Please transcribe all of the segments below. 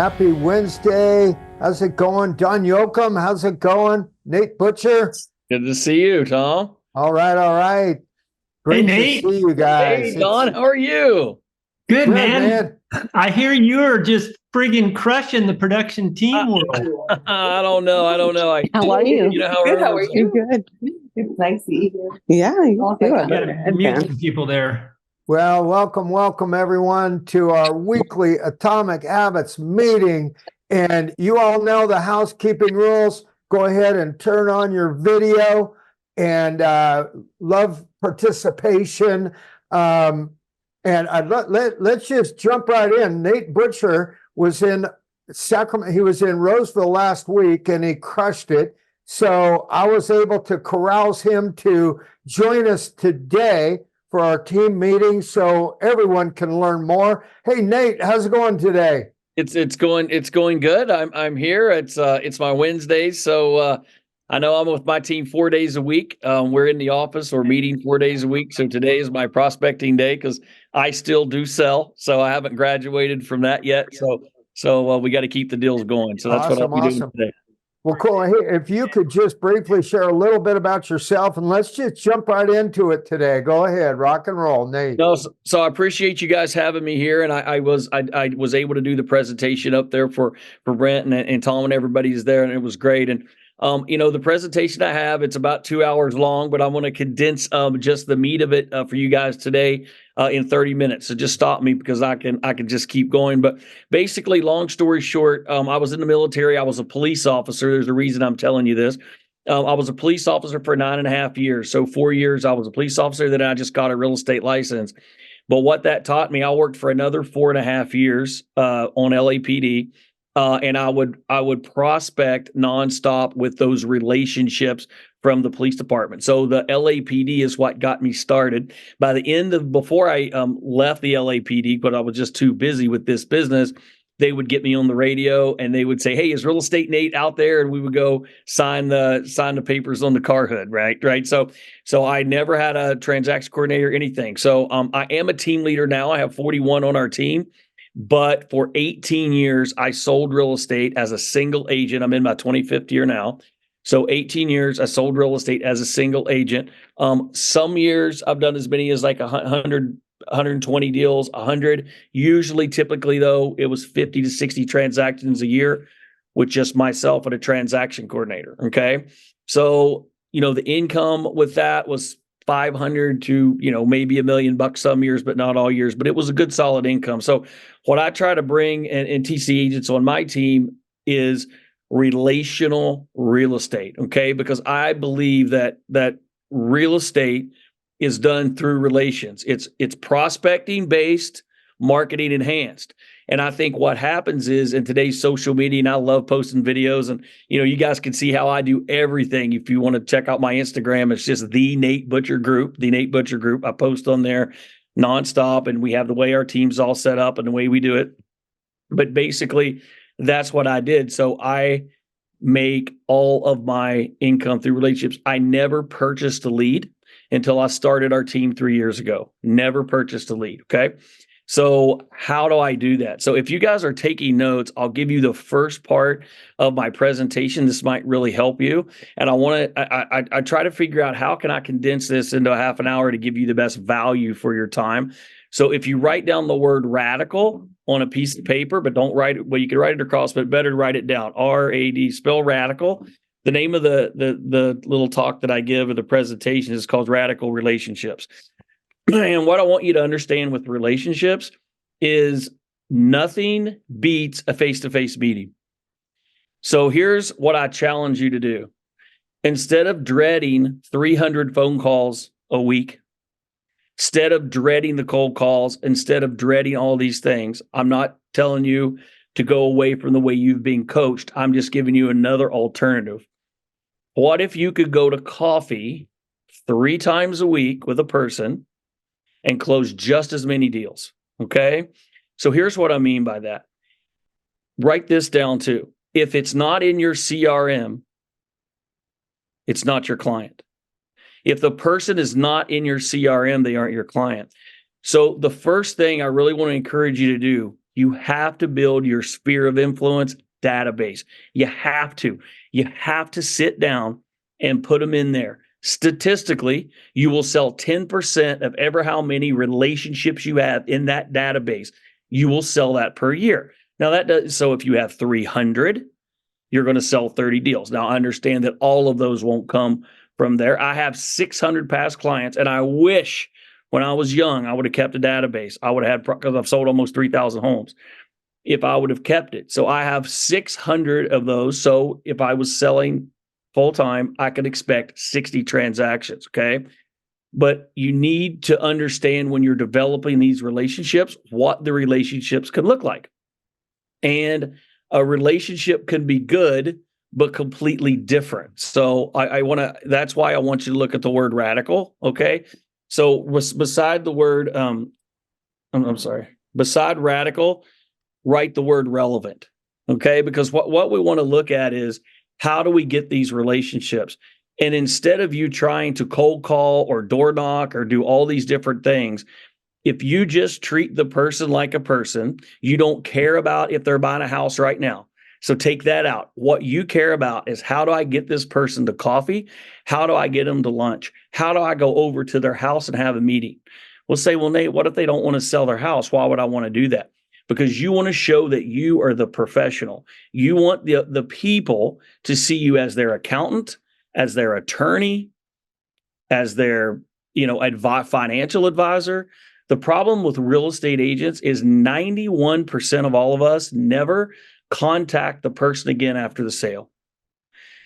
Happy Wednesday. How's it going? Don Yoakum, how's it going? Nate Butcher. Good to see you, Tom. All right. Great to see you guys. Hey, Don, how are you? Good, man. I hear you're just friggin' crushing the production team world. I don't know. How are you? You know how Good. How are you? Good. It's nice to see you. Yeah, you too. Mute some people there. Well, welcome everyone to our weekly Atomic Habits meeting. And you all know the housekeeping rules. Go ahead and turn on your video, and love participation. And let's just jump right in. Nate Butcher was in Sacramento. He was in Roseville last week, and he crushed it. So I was able to carouse him to join us today for our team meeting, so everyone can learn more. Hey, Nate, how's it going today? It's going good. I'm here. It's my Wednesday, so I know I'm with my team 4 days a week. We're in the office or meeting 4 days a week. So today is my prospecting day because I still do sell. So I haven't graduated from that yet. So we got to keep the deals going. So that's what I'll be doing today. Well, cool. Hey, if you could just briefly share a little bit about yourself, and let's just jump right into it today. Go ahead, rock and roll, Nate. No, so I appreciate you guys having me here, and I was able to do the presentation up there for Brent and Tom and everybody's there, and it was great. And the presentation I have, it's about 2 hours long, but I want to condense just the meat of it for you guys today in 30 minutes. So just stop me because I can just keep going. But basically, long story short, I was in the military. I was a police officer. There's a reason I'm telling you this. I was a police officer for 9.5 years. So 4 years I was a police officer. Then I just got a real estate license. But what that taught me, I worked for another 4.5 years on LAPD. And I would prospect nonstop with those relationships from the police department. So the LAPD is what got me started. By the end of before I left the LAPD, but I was just too busy with this business, they would get me on the radio and they would say, "Hey, is Real Estate Nate out there?" And we would go sign the papers on the car hood, right? So I never had a transaction coordinator or anything. So I am a team leader now. I have 41 on our team. But for 18 years, I sold real estate as a single agent. I'm in my 25th year now. So 18 years, I sold real estate as a single agent. Some years I've done as many as like 100, 120 deals, 100. Usually, typically, though, it was 50 to 60 transactions a year with just myself and a transaction coordinator. Okay. So, the income with that was 500 to, maybe $1 million some years, but not all years, but it was a good solid income. So what I try to bring and TC agents on my team is relational real estate. Okay. Because I believe that real estate is done through relations. It's prospecting based, marketing enhanced. And I think what happens is in today's social media, and I love posting videos, and you guys can see how I do everything. If you want to check out my Instagram, it's just the Nate Butcher Group. I post on there nonstop, and we have the way our team's all set up and the way we do it. But basically, that's what I did. So I make all of my income through relationships. I never purchased a lead until I started our team 3 years ago. Never purchased a lead. Okay. So how do I do that? So if you guys are taking notes, I'll give you the first part of my presentation. This might really help you. And I try to figure out how can I condense this into a half an hour to give you the best value for your time. So if you write down the word radical on a piece of paper, but don't write it, well, you can write it across, but better to write it down. RAD, spell radical. The name of the little talk that I give or the presentation is called Radical Relationships. And what I want you to understand with relationships is nothing beats a face-to-face meeting. So here's what I challenge you to do. Instead of dreading 300 phone calls a week, instead of dreading the cold calls, instead of dreading all these things, I'm not telling you to go away from the way you've been coached. I'm just giving you another alternative. What if you could go to coffee 3 times a week with a person and close just as many deals? Okay. So here's what I mean by that. Write this down too. If it's not in your CRM, it's not your client. If the person is not in your CRM, they aren't your client. So the first thing I really want to encourage you to do You have to build your sphere of influence database. You have to. You have to sit down and put them in there. Statistically, you will sell 10% of ever how many relationships you have in that database. You will sell that per year. Now that does, so if you have 300, you're going to sell 30 deals. Now I understand that all of those won't come from there. I have 600 past clients, and I wish when I was young, I would have kept a database. I would have had, because I've sold almost 3,000 homes, if I would have kept it. So I have 600 of those. So if I was selling full time, I could expect 60 transactions. Okay. But you need to understand when you're developing these relationships, what the relationships can look like. And a relationship can be good, but completely different. So I want to, that's why I want you to look at the word radical. Okay. So beside the word, beside radical, write the word relevant. Okay. Because what we want to look at is, how do we get these relationships? And instead of you trying to cold call or door knock or do all these different things, if you just treat the person like a person, you don't care about if they're buying a house right now. So take that out. What you care about is, how do I get this person to coffee? How do I get them to lunch? How do I go over to their house and have a meeting? We'll say, well, Nate, what if they don't want to sell their house? Why would I want to do that? Because you want to show that you are the professional. You want the people to see you as their accountant, as their attorney, as their, financial advisor. The problem with real estate agents is 91% of all of us never contact the person again after the sale.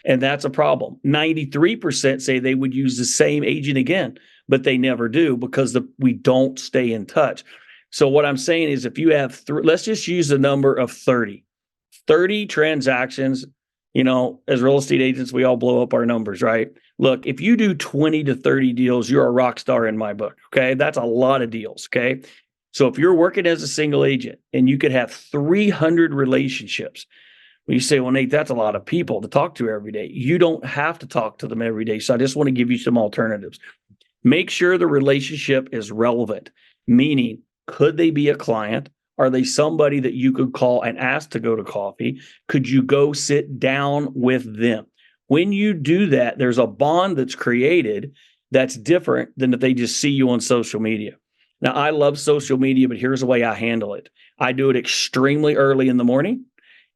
And that's a problem. 93% say they would use the same agent again, but they never do, because we don't stay in touch. So what I'm saying is, if you have let's just use the number of 30 transactions. As real estate agents, we all blow up our numbers, right? Look, if you do 20 to 30 deals, you're a rock star in my book. Okay. That's a lot of deals. Okay. So if you're working as a single agent and you could have 300 relationships, well, you say, well, Nate, that's a lot of people to talk to every day. You don't have to talk to them every day. So I just want to give you some alternatives. Make sure the relationship is relevant, meaning, could they be a client? Are they somebody that you could call and ask to go to coffee? Could you go sit down with them? When you do that, there's a bond that's created that's different than if they just see you on social media. Now, I love social media, but here's the way I handle it. I do it extremely early in the morning,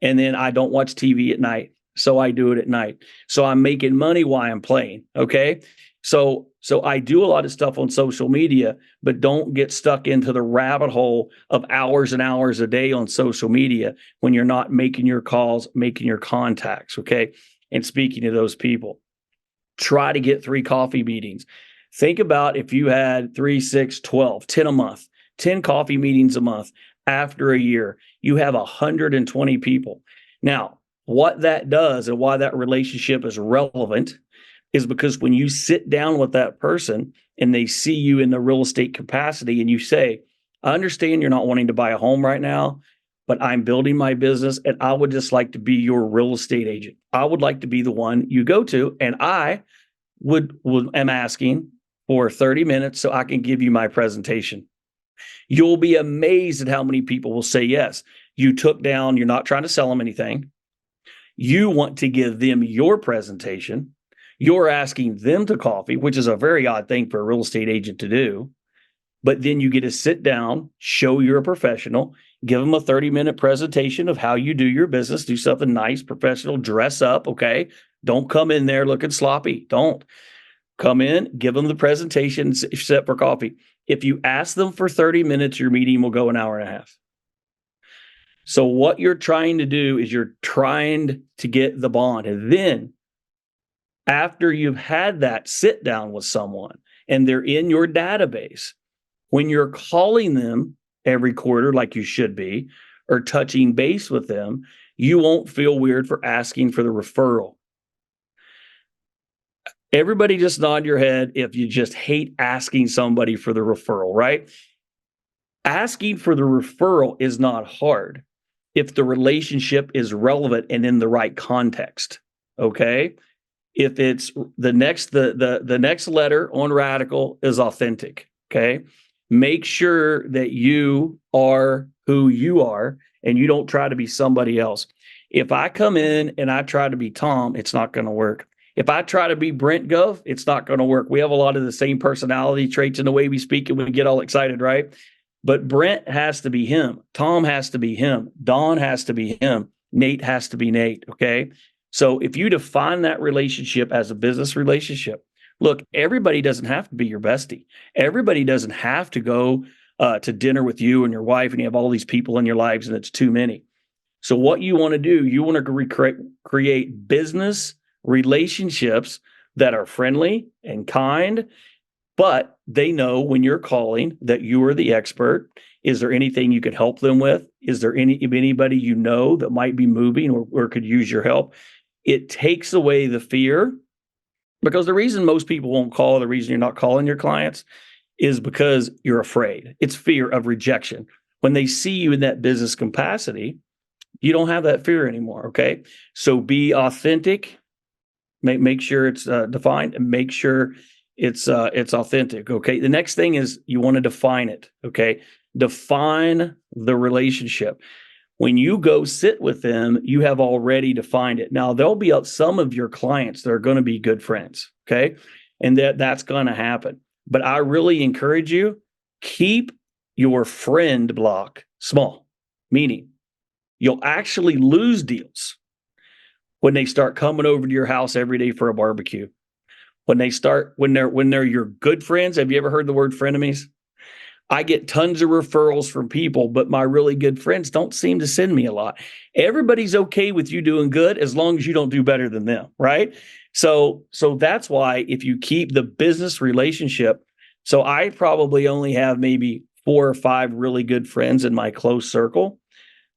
and then I don't watch TV at night. So I do it at night. So I'm making money while I'm playing. Okay. So I do a lot of stuff on social media, but don't get stuck into the rabbit hole of hours and hours a day on social media when you're not making your calls, making your contacts. Okay. And speaking to those people, try to get 3 coffee meetings. Think about if you had 3, 6, 12, 10 a month, 10 coffee meetings a month. After a year, you have 120 people. Now, what that does and why that relationship is relevant is because when you sit down with that person and they see you in the real estate capacity and you say, I understand you're not wanting to buy a home right now, but I'm building my business and I would just like to be your real estate agent. I would like to be the one you go to, and I am asking for 30 minutes so I can give you my presentation. You'll be amazed at how many people will say yes. You're not trying to sell them anything. You want to give them your presentation. You're asking them to coffee, which is a very odd thing for a real estate agent to do. But then you get to sit down, show you're a professional, give them a 30-minute presentation of how you do your business, do something nice, professional, dress up, okay? Don't come in there looking sloppy. Don't. Come in, give them the presentation, set for coffee. If you ask them for 30 minutes, your meeting will go an hour and a half. So what you're trying to do is you're trying to get the bond. And then after you've had that sit down with someone and they're in your database, when you're calling them every quarter like you should be, or touching base with them, you won't feel weird for asking for the referral. Everybody just nod your head if you just hate asking somebody for the referral, right? Asking for the referral is not hard if the relationship is relevant and in the right context, okay? If it's the next letter on radical is authentic, okay? Make sure that you are who you are and you don't try to be somebody else. If I come in and I try to be Tom, it's not going to work. If I try to be Brent Gov, it's not going to work. We have a lot of the same personality traits in the way we speak and we get all excited, right? But Brent has to be him. Tom has to be him. Don has to be him. Nate has to be Nate, okay? So if you define that relationship as a business relationship, look, everybody doesn't have to be your bestie. Everybody doesn't have to go to dinner with you and your wife and you have all these people in your lives and it's too many. So what you want to do, you want to create business relationships that are friendly and kind, but they know when you're calling that you are the expert. Is there anything you could help them with? Is there anybody you know that might be moving or could use your help? It takes away the fear, because the reason most people won't call, the reason you're not calling your clients is because you're afraid. It's fear of rejection. When they see you in that business capacity, you don't have that fear anymore, okay? So be authentic. Make sure it's defined and make sure it's authentic, okay? The next thing is you want to define it, okay? Define the relationship. When you go sit with them, you have already defined it. Now, there'll be some of your clients that are going to be good friends, okay? And that's going to happen. But I really encourage you, keep your friend block small, meaning you'll actually lose deals when they start coming over to your house every day for a barbecue. When they're your good friends. Have you ever heard the word frenemies? I get tons of referrals from people, but my really good friends don't seem to send me a lot. Everybody's okay with you doing good as long as you don't do better than them, right? So that's why if you keep the business relationship, so I probably only have maybe 4 or 5 really good friends in my close circle.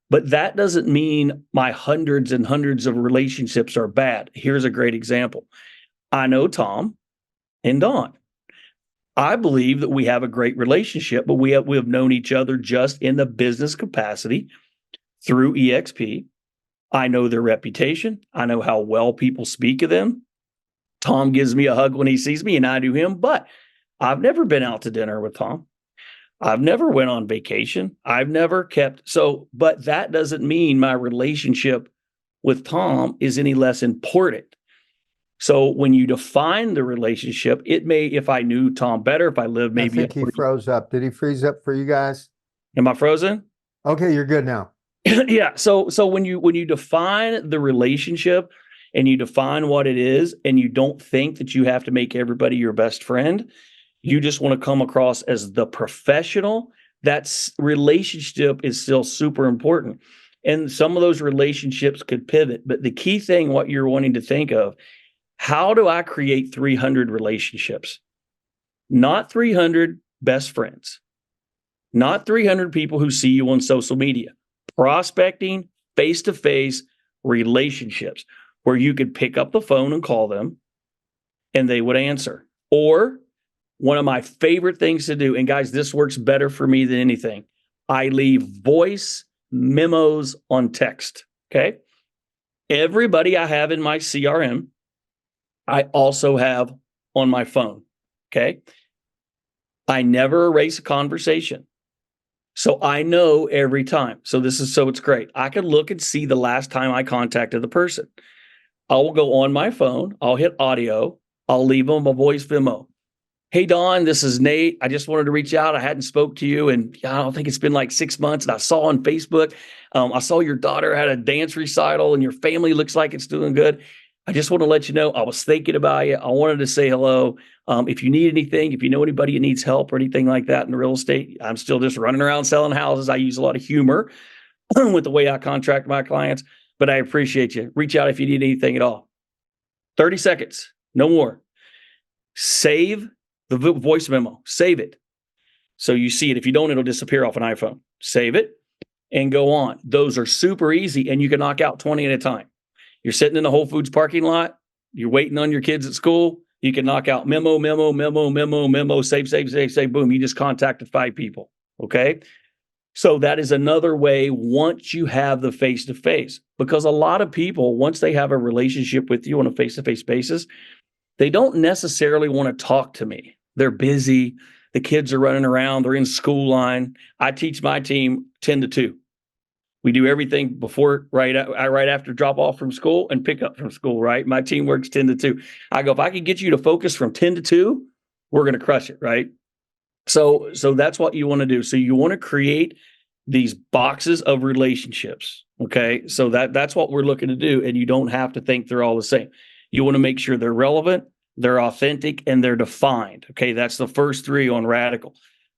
But that doesn't mean my hundreds and hundreds of relationships are bad. Here's a great example. I know Tom and Don. I believe that we have a great relationship, but we have known each other just in the business capacity through EXP. I know their reputation. I know how well people speak of them. Tom gives me a hug when he sees me and I do him, but I've never been out to dinner with Tom. I've never went on vacation. I've never but that doesn't mean my relationship with Tom is any less important. So when you define the relationship, it may, if I knew Tom better, if I lived maybe. I think he froze up. Did he freeze up for you guys? Am I frozen? Okay, you're good now. Yeah. So when you define the relationship and you define what it is, and you don't think that you have to make everybody your best friend, you just want to come across as the professional. That relationship is still super important. And some of those relationships could pivot. But the key thing, what you're wanting to think of, how do I create 300 relationships? Not 300 best friends, not 300 people who see you on social media. Prospecting, face-to-face relationships where you could pick up the phone and call them and they would answer. Or one of my favorite things to do, and guys, this works better for me than anything, I leave voice memos on text, okay? Everybody I have in my CRM, I also have on my phone, okay? I never erase a conversation. So I know every time. So it's great. I can look and see the last time I contacted the person. I will go on my phone, I'll hit audio, I'll leave them a voice memo. Hey, Don, this is Nate. I just wanted to reach out. I hadn't spoke to you, and I don't think it's been like 6 months. And I saw on Facebook, I saw your daughter had a dance recital, and your family looks like it's doing good. I just want to let you know I was thinking about you. I wanted to say hello. If you need anything, if you know anybody that needs help or anything like that in real estate, I'm still just running around selling houses. I use a lot of humor with the way I contract my clients, but I appreciate you. Reach out if you need anything at all. 30 seconds, no more. Save the voice memo, save it. So you see it. If you don't, it'll disappear off an iPhone. Save it and go on. Those are super easy, and you can knock out 20 at a time. You're sitting in the Whole Foods parking lot. You're waiting on your kids at school. You can knock out memo, save, boom. You just contacted 5 people, okay? So that is another way once you have the face-to-face. Because a lot of people, once they have a relationship with you on a face-to-face basis, they don't necessarily want to talk to me. They're busy. The kids are running around. They're in school line. I teach my team 10 to 2. We do everything before, right after drop off from school and pick up from school, right? My team works 10 to 2. I go, if I could get you to focus from 10 to 2, we're going to crush it, right? So that's what you want to do. So you want to create these boxes of relationships, okay? So that's what we're looking to do, and you don't have to think they're all the same. You want to make sure they're relevant, they're authentic, and they're defined, okay? That's the first 3 on radical.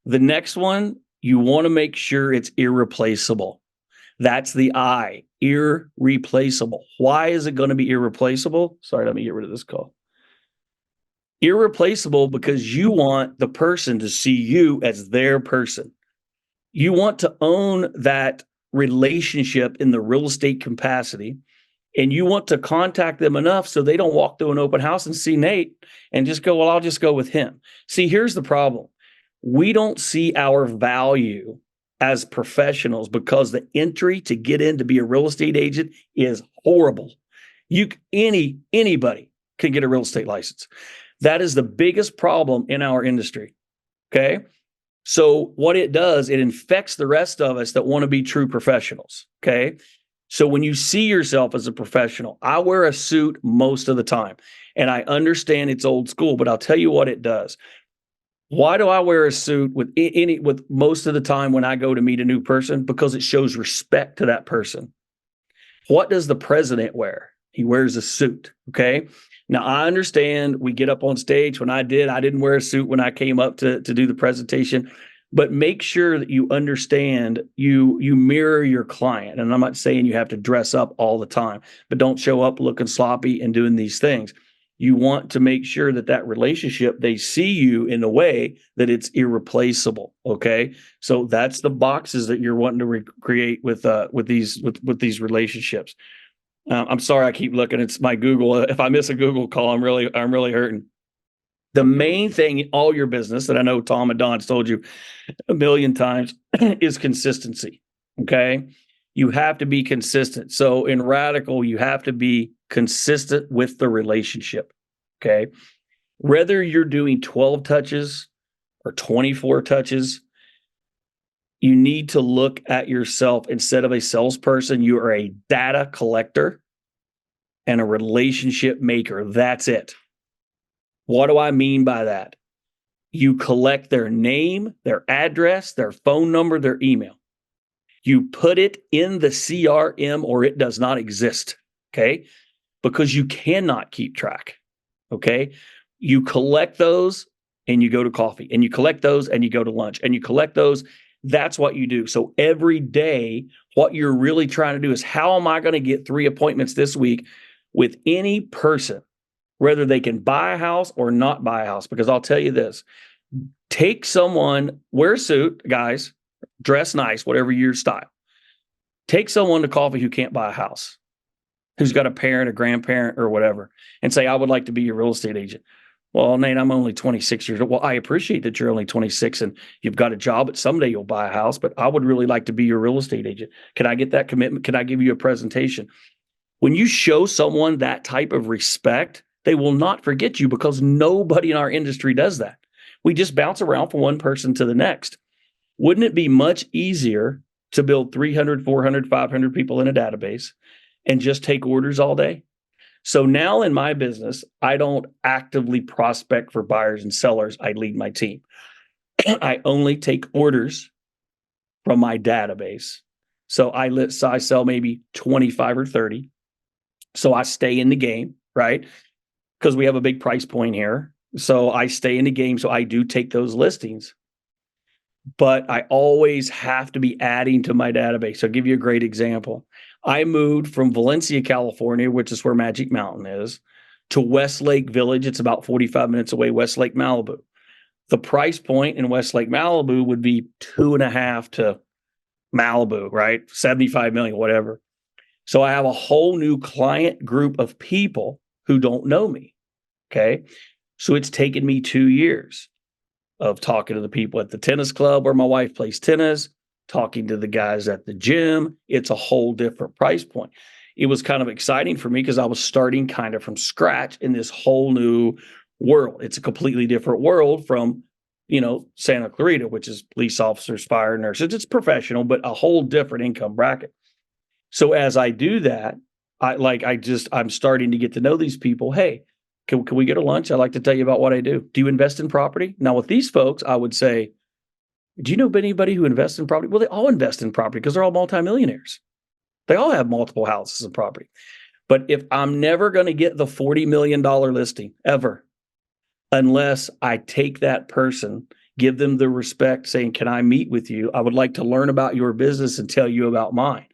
The next one, you want to make sure it's irreplaceable. That's the I, irreplaceable. Why is it going to be irreplaceable? Sorry, let me get rid of this call. Irreplaceable because you want the person to see you as their person. You want to own that relationship in the real estate capacity, and you want to contact them enough so they don't walk through an open house and see Nate and just go, well, I'll just go with him. See, here's the problem. We don't see our value as professionals because the entry to get in to be a real estate agent is horrible. Anybody can get a real estate license. That is the biggest problem in our industry. Okay. So what it does, it infects the rest of us that want to be true professionals. Okay. So when you see yourself as a professional, I wear a suit most of the time, and I understand it's old school, but I'll tell you what it does. Why do I wear a suit with most of the time when I go to meet a new person? Because it shows respect to that person. What does the president wear? He wears a suit. Okay. Now I understand we get up on stage. When I didn't wear a suit when I came up to do the presentation, but make sure that you understand you mirror your client. And I'm not saying you have to dress up all the time, but don't show up looking sloppy and doing these things. You want to make sure that relationship, they see you in a way that it's irreplaceable. Okay. So that's the boxes that you're wanting to create with these relationships. I'm sorry, I keep looking. It's my Google. If I miss a Google call, I'm really hurting. The main thing in all your business that I know Tom and Don's told you a million times is consistency. Okay. You have to be consistent. So in radical, you have to be consistent with the relationship. Okay. Whether you're doing 12 touches or 24 touches, you need to look at yourself. Instead of a salesperson, you are a data collector and a relationship maker. That's it. What do I mean by that? You collect their name, their address, their phone number, their email. You put it in the CRM or it does not exist, okay? Because you cannot keep track, okay? You collect those and you go to coffee, and you collect those and you go to lunch, and you collect those. That's what you do. So every day, what you're really trying to do is, how am I going to get 3 appointments this week with any person, whether they can buy a house or not buy a house? Because I'll tell you this, take someone, wear a suit, guys, dress nice, whatever your style. Take someone to coffee who can't buy a house, who's got a parent, a grandparent, or whatever, and say, I would like to be your real estate agent. Well, Nate, I'm only 26 years old. Well, I appreciate that you're only 26 and you've got a job, but someday you'll buy a house, but I would really like to be your real estate agent. Can I get that commitment? Can I give you a presentation? When you show someone that type of respect, they will not forget you, because nobody in our industry does that. We just bounce around from one person to the next. Wouldn't it be much easier to build 300, 400, 500 people in a database and just take orders all day? So now in my business, I don't actively prospect for buyers and sellers. I lead my team. I only take orders from my database. So I sell maybe 25 or 30. So I stay in the game, right? Because we have a big price point here. So I stay in the game. So I do take those listings. But I always have to be adding to my database. I'll give you a great example. I moved from Valencia, California, which is where Magic Mountain is, to Westlake Village. It's about 45 minutes away, Westlake, Malibu. The price point in Westlake, Malibu would be 2.5 to Malibu, right? 75 million, whatever. So I have a whole new client group of people who don't know me. Okay. So it's taken me 2 years of talking to the people at the tennis club where my wife plays tennis, talking to the guys at the gym. It's a whole different price point. It was kind of exciting for me because I was starting kind of from scratch in this whole new world. It's a completely different world from Santa Clarita, which is police officers, fire nurses. It's professional, but a whole different income bracket. So as I do that, I'm starting to get to know these people. Hey, can we get a lunch? I'd like to tell you about what I do. Do you invest in property? Now with these folks, I would say, do you know anybody who invests in property? Well, they all invest in property because they're all multimillionaires. They all have multiple houses and property. But if I'm never going to get the $40 million listing ever, unless I take that person, give them the respect, saying, can I meet with you? I would like to learn about your business and tell you about mine.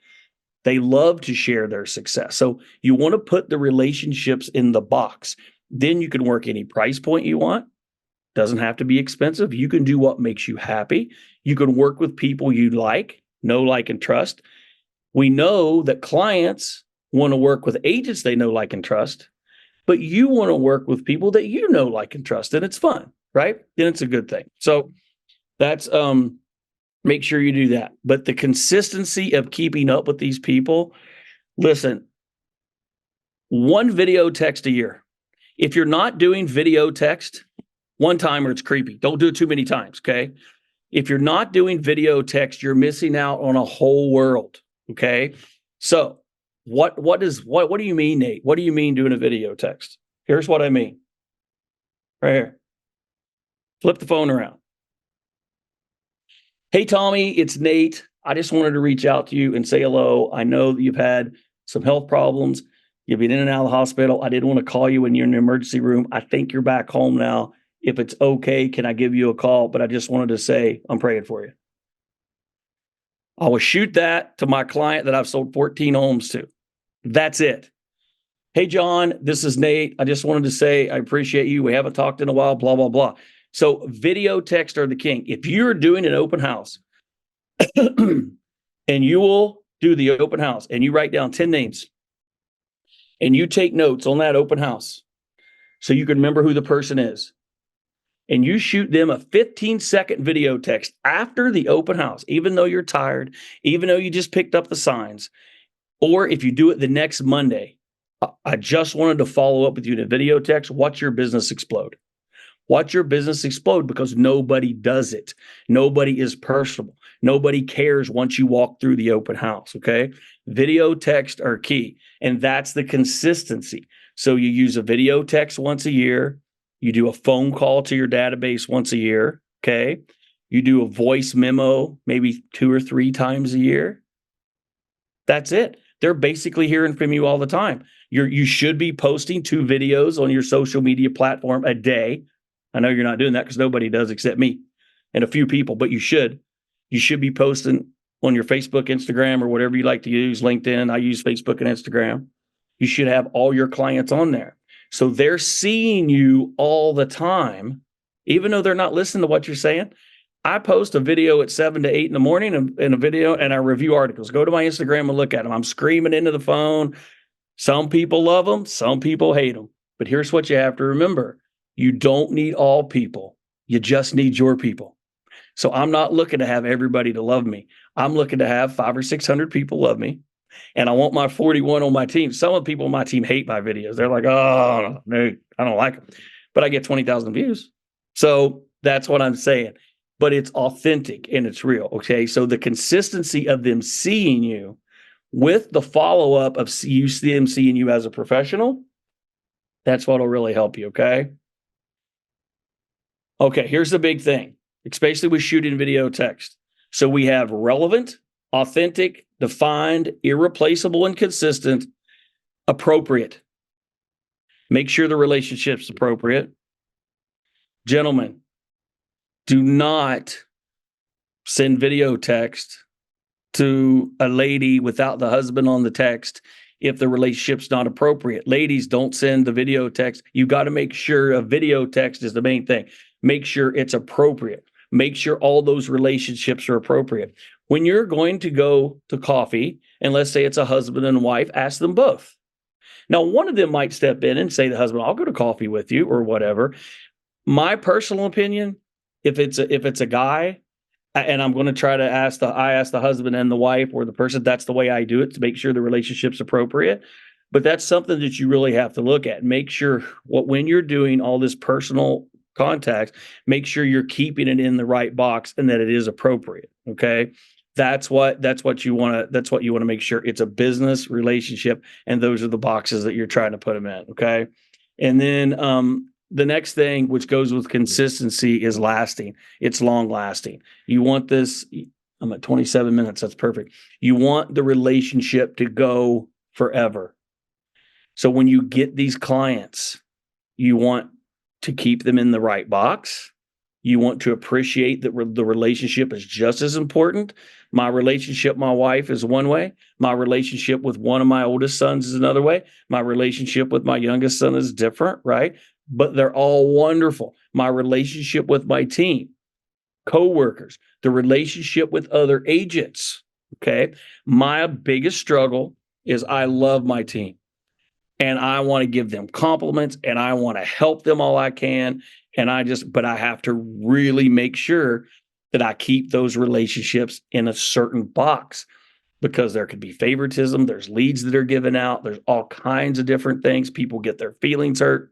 They love to share their success. So you want to put the relationships in the box. Then you can work any price point you want. Doesn't have to be expensive. You can do what makes you happy. You can work with people you know, like, and trust. We know that clients want to work with agents they know, like, and trust, but you want to work with people that you know, like, and trust, and it's fun, right? Then it's a good thing. So that's make sure you do that. But the consistency of keeping up with these people, listen, one video text a year. If you're not doing video text one time, or it's creepy, don't do it too many times, okay? If you're not doing video text, you're missing out on a whole world, okay? So what do you mean, Nate? What do you mean doing a video text? Here's what I mean. Right here. Flip the phone around. Hey, Tommy, it's Nate. I just wanted to reach out to you and say hello. I know that you've had some health problems. You've been in and out of the hospital. I didn't want to call you when you're in the emergency room. I think you're back home now. If it's okay, can I give you a call? But I just wanted to say I'm praying for you. I will shoot that to my client that I've sold 14 homes to. That's it. Hey, John, this is Nate. I just wanted to say I appreciate you. We haven't talked in a while, blah, blah, blah. So video text are the king. If you're doing an open house and you will do the open house and you write down 10 names and you take notes on that open house so you can remember who the person is, and you shoot them a 15-second video text after the open house, even though you're tired, even though you just picked up the signs, or if you do it the next Monday, I just wanted to follow up with you in a video text. Watch your business explode. Watch your business explode, because nobody does it. Nobody is personable. Nobody cares once you walk through the open house, okay? Video text are key, and that's the consistency. So you use a video text once a year. You do a phone call to your database once a year, okay? You do a voice memo maybe 2 or 3 times a year. That's it. They're basically hearing from you all the time. You should be posting 2 videos on your social media platform a day. I know you're not doing that because nobody does except me and a few people, but you should. You should be posting on your Facebook, Instagram, or whatever you like to use, LinkedIn. I use Facebook and Instagram. You should have all your clients on there. So they're seeing you all the time, even though they're not listening to what you're saying. I post a video at 7 to 8 in the morning and a video, and I review articles. Go to my Instagram and look at them. I'm screaming into the phone. Some people love them. Some people hate them. But here's what you have to remember. You don't need all people. You just need your people. So I'm not looking to have everybody to love me. I'm looking to have 500 or 600 people love me. And I want my 41 on my team. Some of the people on my team hate my videos. They're like, oh, no, I don't like them. But I get 20,000 views. So that's what I'm saying. But it's authentic and it's real, okay? So the consistency of them seeing you with the follow-up of them seeing you as a professional, that's what will really help you, okay? Okay, here's the big thing, especially with shooting video text. So we have relevant, authentic, defined, irreplaceable, and consistent, appropriate. Make sure the relationship's appropriate. Gentlemen, do not send video text to a lady without the husband on the text if the relationship's not appropriate. Ladies, don't send the video text. You got to make sure a video text is the main thing. Make sure it's appropriate. Make sure all those relationships are appropriate. When you're going to go to coffee, and let's say it's a husband and wife, ask them both. Now, one of them might step in and say to the husband, I'll go to coffee with you or whatever. My personal opinion, if it's a guy, and I'm going to try to ask the husband and the wife or the person, that's the way I do it to make sure the relationship's appropriate. But that's something that you really have to look at. Make sure when you're doing all this personal contacts, make sure you're keeping it in the right box and that it is appropriate. Okay. That's what you want to make sure it's a business relationship. And those are the boxes that you're trying to put them in. Okay. And then, the next thing, which goes with consistency, is lasting. It's long lasting. You want this. I'm at 27 minutes. That's perfect. You want the relationship to go forever. So when you get these clients, you want to keep them in the right box. You want to appreciate that the relationship is just as important. My relationship, my wife, is one way. My relationship with one of my oldest sons is another way. My relationship with my youngest son is different, right? But they're all wonderful. My relationship with my team, coworkers, the relationship with other agents. Okay. My biggest struggle is I love my team and I want to give them compliments and I want to help them all I can. But I have to really make sure that I keep those relationships in a certain box, because there could be favoritism. There's leads that are given out. There's all kinds of different things. People get their feelings hurt.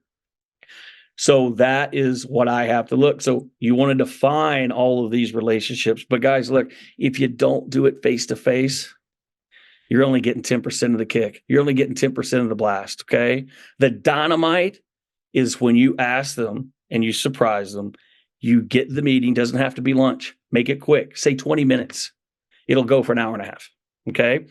So that is what I have to look. So you want to define all of these relationships. But guys, look, if you don't do it face to face, you're only getting 10% of the kick. You're only getting 10% of the blast. Okay. The dynamite is when you ask them and you surprise them. You get the meeting. Doesn't have to be lunch. Make it quick. Say 20 minutes. It'll go for an hour and a half. Okay.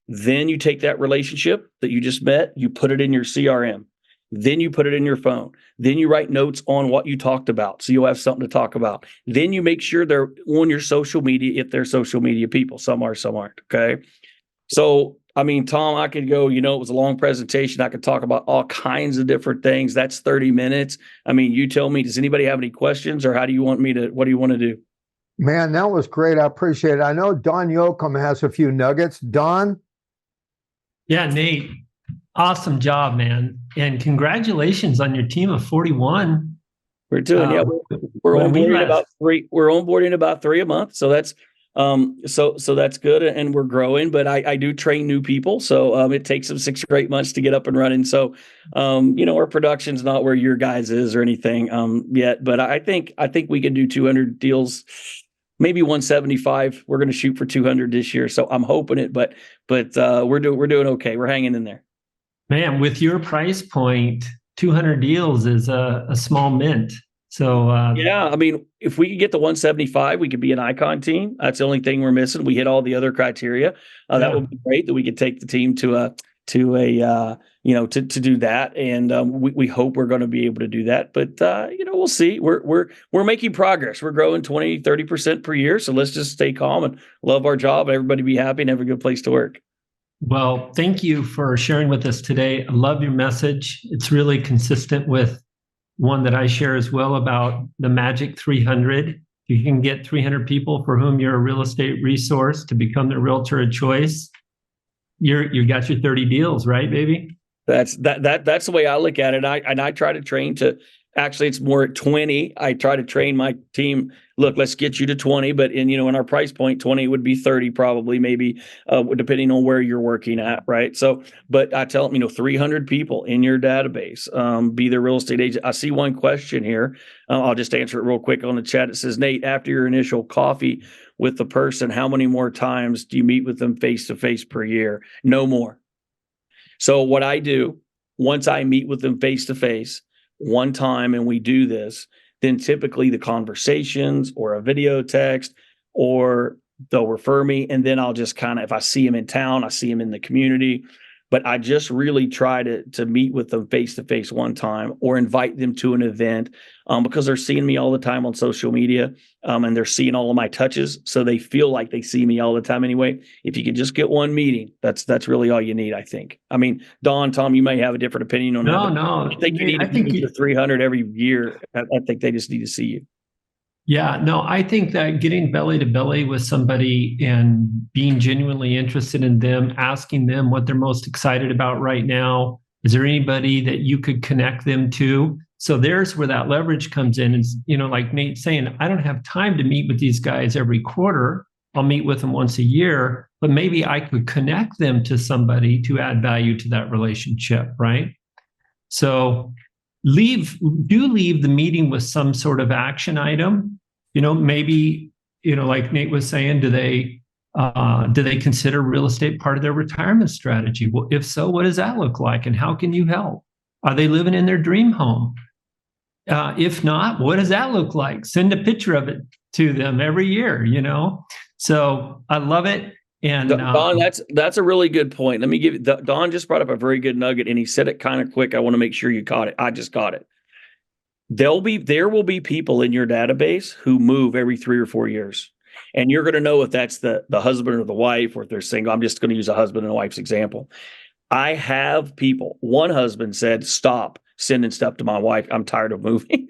Then you take that relationship that you just met, you put it in your CRM. Then you put it in your phone. Then you write notes on what you talked about, so you'll have something to talk about. Then you make sure they're on your social media if they're social media people. Some are, some aren't. Okay. So, I mean, Tom, I could go, it was a long presentation. I could talk about all kinds of different things. That's 30 minutes. I mean, you tell me, does anybody have any questions, or what do you want to do? Man, that was great. I appreciate it. I know Don Yoakum has a few nuggets. Don? Yeah, Nate. Awesome job, man. And congratulations on your team of 41. We're doing, we're onboarding about 3 a month. So that's, so that's good. And we're growing, but I do train new people. So, it takes them 6 or 8 months to get up and running. So, our production's not where your guys is or anything, yet, but I think we can do 200 deals, maybe 175. We're going to shoot for 200 this year. So I'm hoping it, but we're doing okay. We're hanging in there. Man, with your price point, 200 deals is a small mint. So yeah, I mean, if we could get to 175, we could be an icon team. That's the only thing we're missing. We hit all the other criteria. That would be great. That we could take the team to do that. And we hope we're going to be able to do that. But we'll see. We're making progress. We're growing 20-30% per year. So let's just stay calm and love our job. Everybody be happy and have a good place to work. Well, thank you for sharing with us today. I love your message. It's really consistent with one that I share as well about the magic 300. You can get 300 people for whom you're a real estate resource to become their realtor of choice. You got your 30 deals, right, baby? That's the way I look at it. I try to train to, actually it's more at 20. I try to train my team. Look, let's get you to 20, but in our price point, 20 would be 30 probably, maybe, depending on where you're working at, right? So, but I tell them, 300 people in your database, be their real estate agent. I see one question here. I'll just answer it real quick on the chat. It says, Nate, after your initial coffee with the person, how many more times do you meet with them face-to-face per year? No more. So what I do, once I meet with them face-to-face one time and we do this, then typically the conversations or a video text, or they'll refer me. And then I'll just if I see them in town, I see them in the community, but I just really try to meet with them face to face one time, or invite them to an event, because they're seeing me all the time on social media, and they're seeing all of my touches. So they feel like they see me all the time anyway. If you could just get one meeting, that's really all you need, I think. I mean, Don, Tom, you may have a different opinion on that. No. I think you need to be 300 every year. I think they just need to see you. Yeah, no, I think that getting belly to belly with somebody and being genuinely interested in them, asking them what they're most excited about right now. Is there anybody that you could connect them to? So there's where that leverage comes in. It's, like Nate's saying, I don't have time to meet with these guys every quarter. I'll meet with them once a year, but maybe I could connect them to somebody to add value to that relationship, right? So leave the meeting with some sort of action item. Maybe, like Nate was saying, do they consider real estate part of their retirement strategy? Well, if so, what does that look like, and how can you help? Are they living in their dream home? If not, what does that look like? Send a picture of it to them every year, So I love it. And Don, that's a really good point. Let me give you, Don just brought up a very good nugget, and he said it kind of quick. I want to make sure you caught it. I just got it. There will be people in your database who move every 3 or 4 years. And you're going to know if that's the husband or the wife, or if they're single. I'm just going to use a husband and a wife's example. I have people. One husband said, "Stop sending stuff to my wife. I'm tired of moving."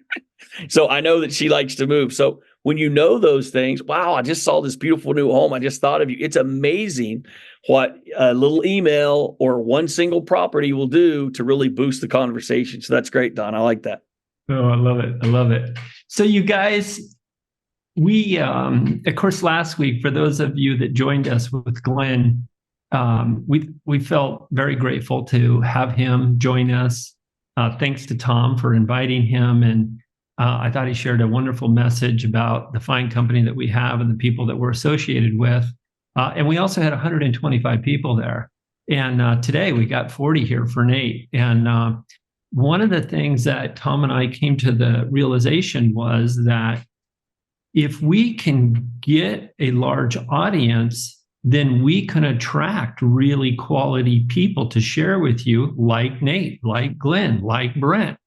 So I know that she likes to move. So when you know those things, wow, I just saw this beautiful new home. I just thought of you. It's amazing what a little email or one single property will do to really boost the conversation. So that's great, Don. I like that. Oh, I love it. I love it. So you guys, we, of course, last week, for those of you that joined us with Glenn, we felt very grateful to have him join us. Thanks to Tom for inviting him. And I thought he shared a wonderful message about the fine company that we have and the people that we're associated with. And we also had 125 people there. And today we got 40 here for Nate. And one of the things that Tom and I came to the realization was that if we can get a large audience, then we can attract really quality people to share with you, like Nate, like Glenn, like Brent,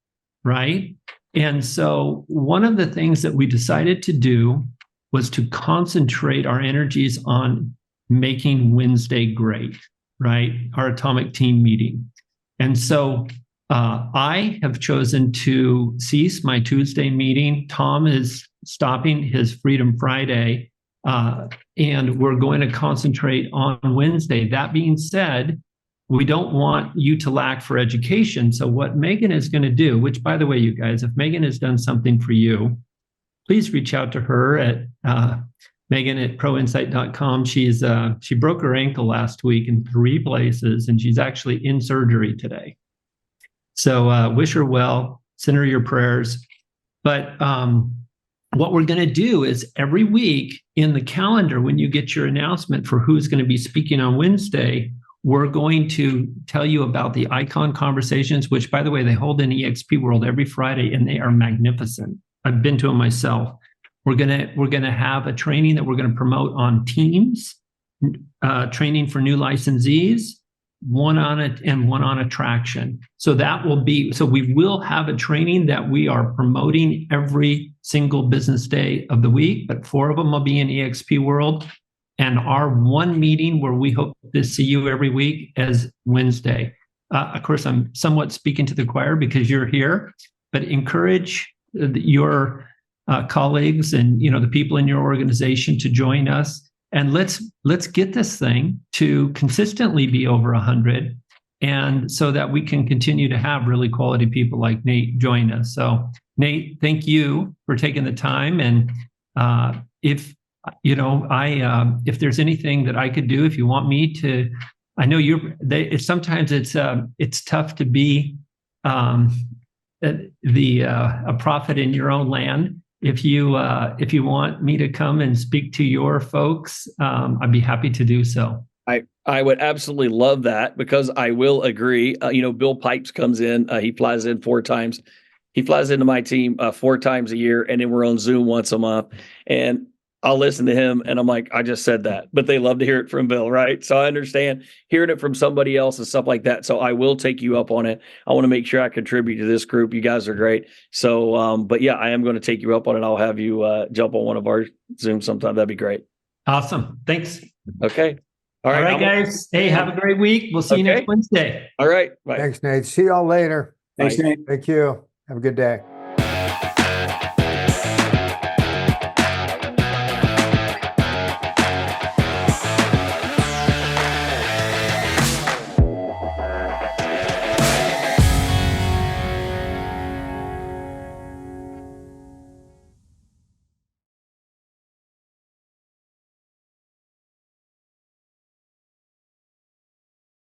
right? And so one of the things that we decided to do was to concentrate our energies on making Wednesday great, right? Our atomic team meeting. And so I have chosen to cease my Tuesday meeting. Tom is stopping his Freedom Friday, and we're going to concentrate on Wednesday. That being said, we don't want you to lack for education. So what Megan is going to do, which, by the way, you guys, if Megan has done something for you, please reach out to her at Megan@proinsight.com. She broke her ankle last week in 3 places, and she's actually in surgery today. So wish her well, send her your prayers. But what we're going to do is every week in the calendar, when you get your announcement for who's going to be speaking on Wednesday, we're going to tell you about the Icon Conversations, which, by the way, they hold in eXp World every Friday, and they are magnificent. I've been to them myself. We're gonna have a training that we're going to promote on teams, training for new licensees, one on it and one on attraction. So we will have a training that we are promoting every single business day of the week, but 4 of them will be in eXp World. And our one meeting where we hope to see you every week is Wednesday. Of course, I'm somewhat speaking to the choir because you're here, but encourage your colleagues and the people in your organization to join us. And let's get this thing to consistently be over 100, and so that we can continue to have really quality people like Nate join us. So Nate, thank you for taking the time. And if there's anything that I could do, if you want me to, I know sometimes it's tough to be a prophet in your own land. If you want me to come and speak to your folks, I'd be happy to do so. I would absolutely love that, because I will agree. Bill Pipes comes in. He flies in 4 times. He flies into my team 4 times a year, and then we're on Zoom once a month. And I'll listen to him, and I'm like, I just said that, but they love to hear it from Bill, right? So I understand hearing it from somebody else and stuff like that. So I will take you up on it. I want to make sure I contribute to this group. You guys are great. So, but yeah, I am going to take you up on it. I'll have you jump on one of our Zooms sometime. That'd be great. Awesome. Thanks. Okay. All right, guys. Hey, have a great week. We'll see you next Wednesday. All right. Bye. Thanks, Nate. See y'all later. Thanks, Nate. Thank you. Have a good day.